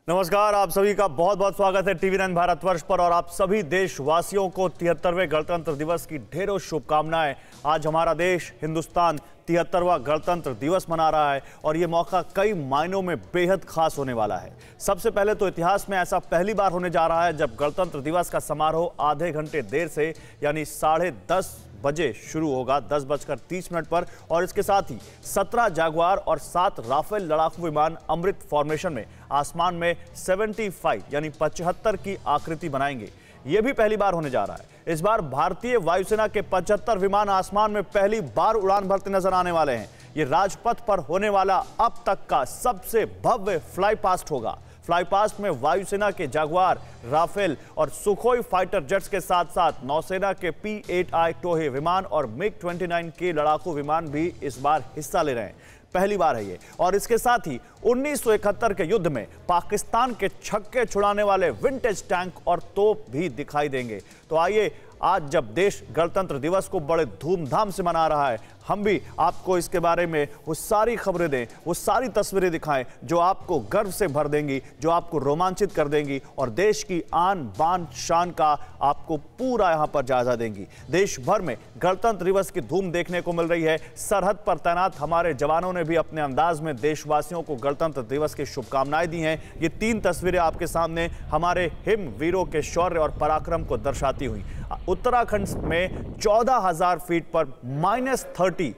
नमस्कार, आप सभी का बहुत बहुत स्वागत है TV9 भारतवर्ष पर और आप सभी देशवासियों को 73वें गणतंत्र दिवस की ढेरों शुभकामनाएं। आज हमारा देश हिंदुस्तान 73वां गणतंत्र दिवस मना रहा है और ये मौका कई मायनों में बेहद खास होने वाला है। सबसे पहले तो इतिहास में ऐसा पहली बार होने जा रहा है जब गणतंत्र दिवस का समारोह आधे घंटे देर से यानी 10:30 बजे शुरू होगा, 10:30 पर, और इसके साथ ही 17 जगुआर और 7 राफेल लड़ाकू विमान अमृत फॉर्मेशन में आसमान में 75 यानी 75 की आकृति बनाएंगे। यह भी पहली बार होने जा रहा है। इस बार भारतीय वायुसेना के 75 विमान आसमान में पहली बार उड़ान भरते नजर आने वाले हैं। ये राजपथ पर होने वाला अब तक का सबसे भव्य फ्लाई पास्ट होगा। फ्लाई पास्ट में वायुसेना के जगुआर, राफेल और सुखोई फाइटर जेट्स के साथ साथ नौसेना के P-8I टोहे विमान और MiG-29 के लड़ाकू विमान भी इस बार हिस्सा ले रहे हैं। पहली बार है ये। और इसके साथ ही 1971 के युद्ध में पाकिस्तान के छक्के छुड़ाने वाले विंटेज टैंक और तोप भी दिखाई देंगे। तो आइए, आज जब देश गणतंत्र दिवस को बड़े धूमधाम से मना रहा है, हम भी आपको इसके बारे में वो सारी खबरें दें, वो सारी तस्वीरें दिखाएं जो आपको गर्व से भर देंगी, जो आपको रोमांचित कर देंगी और देश की आन बान शान का आपको पूरा यहां पर जायजा देंगी। देश भर में गणतंत्र दिवस की धूम देखने को मिल रही है। सरहद पर तैनात हमारे जवानों ने भी अपने अंदाज में देशवासियों को गणतंत्र दिवस की शुभकामनाएं दी हैं। ये 3 तस्वीरें आपके सामने हमारे हिम वीरों के शौर्य और पराक्रम को दर्शाती हुई। उत्तराखंड में 14,000 फीट पर -30,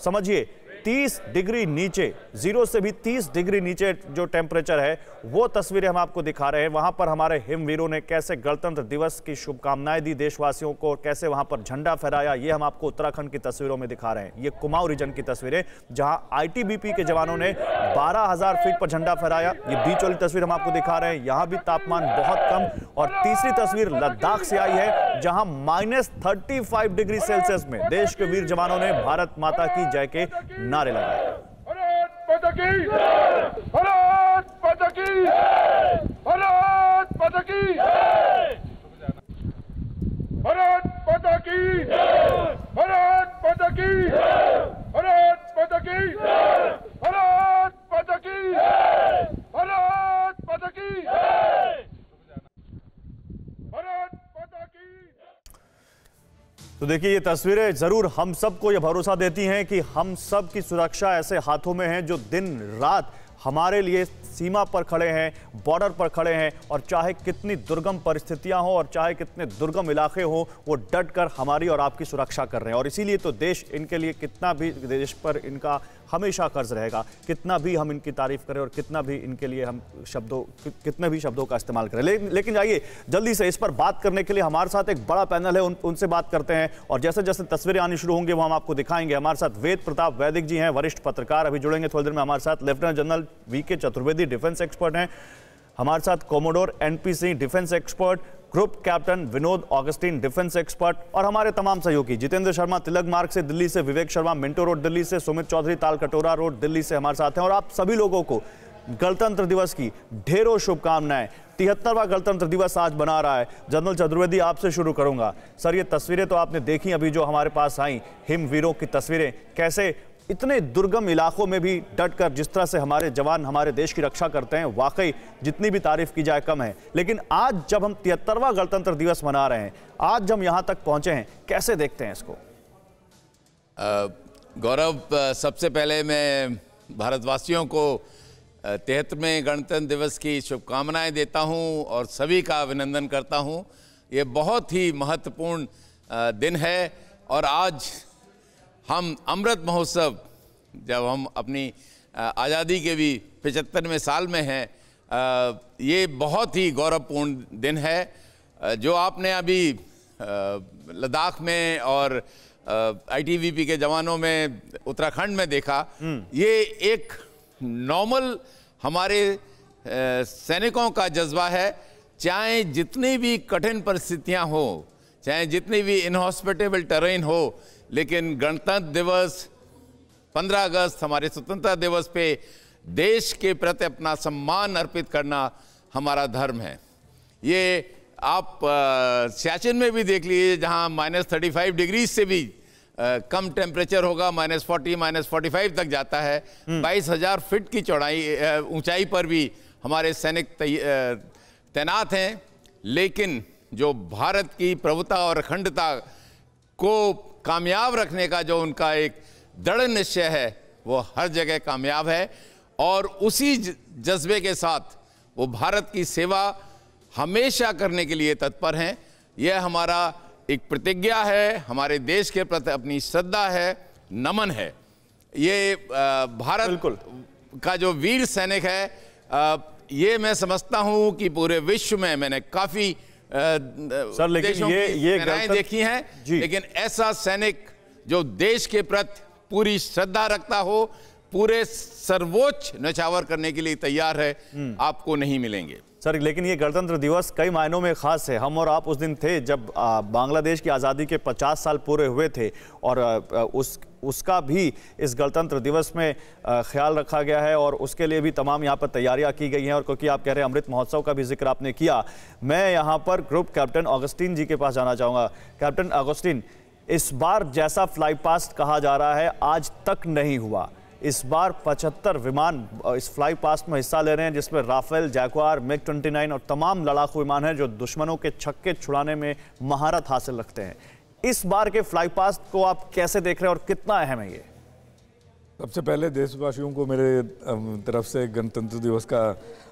समझिए 30 डिग्री नीचे, जीरो से भी 30 डिग्री नीचे जो टेम्परेचर है, वो तस्वीरें हम आपको दिखा रहे हैं। वहां पर हमारे हिमवीरों ने कैसे गणतंत्र दिवस की शुभकामनाएं दी देशवासियों को, कैसे वहां पर झंडा फहराया, ये हम आपको उत्तराखंड की तस्वीरों में दिखा रहे हैं। ये कुमाऊं रीजन की तस्वीरें जहां ITBP के जवानों ने 12,000 फीट पर झंडा फहराया। ये बीच वाली तस्वीर हम आपको दिखा रहे हैं, यहां भी तापमान बहुत कम। और तीसरी तस्वीर लद्दाख से आई है जहां -35 डिग्री सेल्सियस में देश के वीर जवानों ने भारत माता की जय के नारे लगाए। भारत माता की जय! भारत माता की जय! भारत माता की जय! भारत माता की जय! भारत माता की जय! भारत माता की जय! भारत माता की जय! भारत माता की जय! भारत माता की। तो देखिए, ये तस्वीरें जरूर हम सबको ये भरोसा देती हैं कि हम सब की सुरक्षा ऐसे हाथों में है जो दिन रात हमारे लिए सीमा पर खड़े हैं, बॉर्डर पर खड़े हैं, और चाहे कितनी दुर्गम परिस्थितियां हो और चाहे कितने दुर्गम इलाके हो, वो डट कर हमारी और आपकी सुरक्षा कर रहे हैं। और इसीलिए तो देश इनके लिए कितना भी, देश पर इनका हमेशा कर्ज रहेगा, कितना भी हम इनकी तारीफ करें और कितना भी इनके लिए हम कितने भी शब्दों का इस्तेमाल करें। लेकिन आइए, जल्दी से इस पर बात करने के लिए हमारे साथ एक बड़ा पैनल है, उनसे बात करते हैं और जैसे जैसे तस्वीरें आनी शुरू होंगी वो हम आपको दिखाएंगे। हमारे साथ वेद प्रताप वैदिक जी हैं, वरिष्ठ पत्रकार, अभी जुड़ेंगे थोड़ी देर में हमारे साथ। Lieutenant general VK Chaturvedi, defence expert हैं हमारे साथ। Commodore NP Singh, defence expert. Group captain Vinod Augustine, defence expert. और हमारे तमाम सहयोगी जितेंद्र शर्मा तिलक मार्ग से दिल्ली से, विवेक शर्मा मिंटो रोड दिल्ली से, सुमित चौधरी तालकटोरा रोड दिल्ली से हमारे साथ हैं। और आप सभी लोगों को गणतंत्र दिवस की ढेरों शुभकामनाएं। 73वां गणतंत्र दिवस आज बना रहा है। जनरल चतुर्वेदी, आपसे शुरू करूंगा। सर, ये तस्वीरें तो आपने देखी अभी जो हमारे पास आई, हिम वीरों की तस्वीरें, कैसे इतने दुर्गम इलाकों में भी डटकर जिस तरह से हमारे जवान हमारे देश की रक्षा करते हैं, वाकई जितनी भी तारीफ की जाए कम है। लेकिन आज जब हम 73वां गणतंत्र दिवस मना रहे हैं, आज हम यहां तक पहुंचे हैं, कैसे देखते हैं इसको? गौरव, सबसे पहले मैं भारतवासियों को 73वें गणतंत्र दिवस की शुभकामनाएं देता हूं और सभी का अभिनंदन करता हूं। ये बहुत ही महत्वपूर्ण दिन है और आज हम अमृत महोत्सव, जब हम अपनी आज़ादी के भी 75वें साल में हैं, ये बहुत ही गौरवपूर्ण दिन है। जो आपने अभी लद्दाख में और ITBP के जवानों में उत्तराखंड में देखा, ये एक नॉर्मल हमारे सैनिकों का जज्बा है। चाहे जितनी भी कठिन परिस्थितियां हो, चाहे जितनी भी इनहॉस्पिटेबल टेरेन हो, लेकिन गणतंत्र दिवस 15 अगस्त हमारे स्वतंत्रता दिवस पे देश के प्रति अपना सम्मान अर्पित करना हमारा धर्म है। ये आप सियाचिन में भी देख लीजिए, जहां -35 डिग्री से भी कम टेम्परेचर होगा, -40 -45 तक जाता है। 22,000 फीट की चौड़ाई ऊंचाई पर भी हमारे सैनिक तैनात हैं, लेकिन जो भारत की प्रभुता और अखंडता को कामयाब रखने का जो उनका एक दृढ़ निश्चय है वो हर जगह कामयाब है, और उसी जज्बे के साथ वो भारत की सेवा हमेशा करने के लिए तत्पर हैं। यह हमारा एक प्रतिज्ञा है, हमारे देश के प्रति अपनी श्रद्धा है, नमन है। ये भारत का जो वीर सैनिक है, ये मैं समझता हूं कि पूरे विश्व में मैंने काफी सर, लेकिन देशों की सेनाएं देखी हैं, लेकिन ऐसा सैनिक जो देश के प्रति पूरी श्रद्धा रखता हो, पूरे सर्वोच्च न्यौछावर करने के लिए तैयार है, आपको नहीं मिलेंगे। सर, लेकिन ये गणतंत्र दिवस कई मायनों में खास है। हम और आप उस दिन थे जब बांग्लादेश की आज़ादी के 50 साल पूरे हुए थे, और उसका भी इस गणतंत्र दिवस में ख्याल रखा गया है, और उसके लिए भी तमाम यहाँ पर तैयारियाँ की गई हैं। और क्योंकि आप कह रहे हैं अमृत महोत्सव का भी जिक्र आपने किया, मैं यहाँ पर ग्रुप कैप्टन ऑगस्टीन जी के पास जाना चाहूँगा। कैप्टन ऑगस्टीन, इस बार जैसा फ्लाई पास्ट कहा जा रहा है आज तक नहीं हुआ। इस बार 75 विमान इस फ्लाई पास्ट में हिस्सा ले रहे हैं, जिसमें राफेल, जैगुआर, MiG-29 और तमाम लड़ाकू विमान हैं जो दुश्मनों के छक्के छुड़ाने में महारत हासिल रखते हैं। इस बार के फ्लाई पास्ट को आप कैसे देख रहे हैं और कितना अहम है ये? सबसे पहले देशवासियों को मेरे तरफ से गणतंत्र दिवस का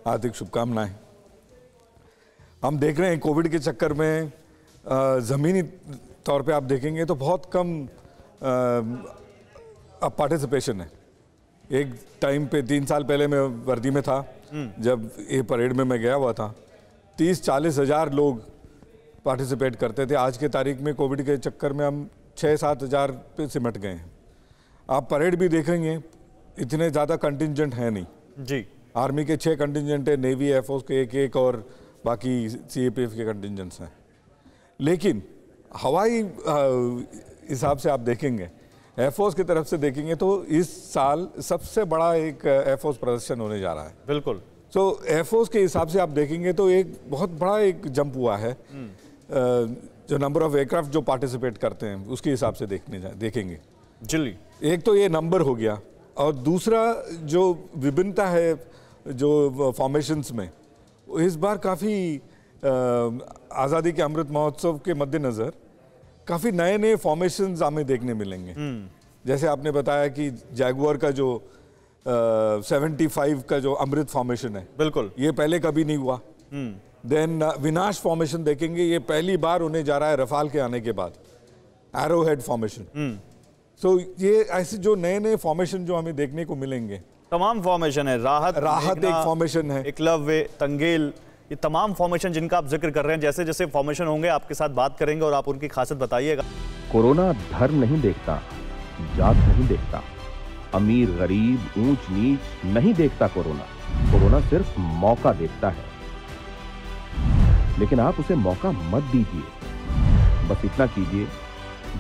हार्दिक शुभकामनाएं। हम देख रहे हैं कोविड के चक्कर में ज़मीनी तौर पे आप देखेंगे तो बहुत कम पार्टिसिपेशन है। एक टाइम पे 3 साल पहले मैं वर्दी में था, जब ये परेड में मैं गया हुआ था, 30-40 हज़ार लोग पार्टिसिपेट करते थे। आज के तारीख में कोविड के चक्कर में हम 6-7 हज़ार पे सिमट गए हैं। आप परेड भी देखेंगे, इतने ज़्यादा कंटिंजेंट है नहीं जी। आर्मी के 6 कंटिंजेंट है, नेवी एयरफोर्स के एक और बाकी CAPF के कंटिंजेंट्स हैं। लेकिन हवाई हिसाब से आप देखेंगे, एयरफोर्स की तरफ से देखेंगे तो इस साल सबसे बड़ा एक एयरफोर्स प्रदर्शन होने जा रहा है। बिल्कुल। तो एयरफोर्स के हिसाब से आप देखेंगे तो एक बहुत बड़ा एक जंप हुआ है। जो नंबर ऑफ एयरक्राफ्ट जो पार्टिसिपेट करते हैं उसके हिसाब से देखेंगे जी। एक तो ये नंबर हो गया, और दूसरा जो विभिन्नता है जो फॉर्मेशंस में, इस बार काफ़ी आज़ादी के अमृत महोत्सव के मद्देनज़र काफ़ी नए नए फॉर्मेशंस हमें देखने मिलेंगे। जैसे आपने बताया कि जैगुआर का जो 75 का जो अमृत फॉर्मेशन है, बिल्कुल, ये पहले कभी नहीं हुआ। देन विनाश फॉर्मेशन देखेंगे, ये पहली बार होने जा रहा है रफाल के आने के बाद, एरो हेड फॉर्मेशन। सो ये ऐसे जो नए नए फॉर्मेशन जो हमें देखने को मिलेंगे, तमाम फॉर्मेशन है, राहत एक फॉर्मेशन है, एकलव्य, तंगेल, ये तमाम फॉर्मेशन जिनका आप जिक्र कर रहे हैं। जैसे जैसे फॉर्मेशन होंगे आपके साथ बात करेंगे और आप उनकी खासियत बताइएगा। कोरोना धर्म नहीं देखता, जात नहीं देखता, अमीर गरीब, ऊंच नीच नहीं देखता। कोरोना सिर्फ मौका देखता है, लेकिन आप उसे मौका मत दीजिए। बस इतना कीजिए,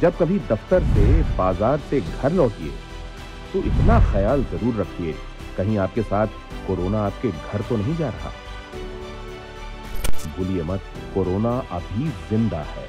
जब कभी दफ्तर से, बाजार से घर लौटिए तो इतना ख्याल जरूर रखिए कहीं आपके साथ कोरोना आपके घर तो नहीं जा रहा। भूलिए मत, कोरोना अभी जिंदा है।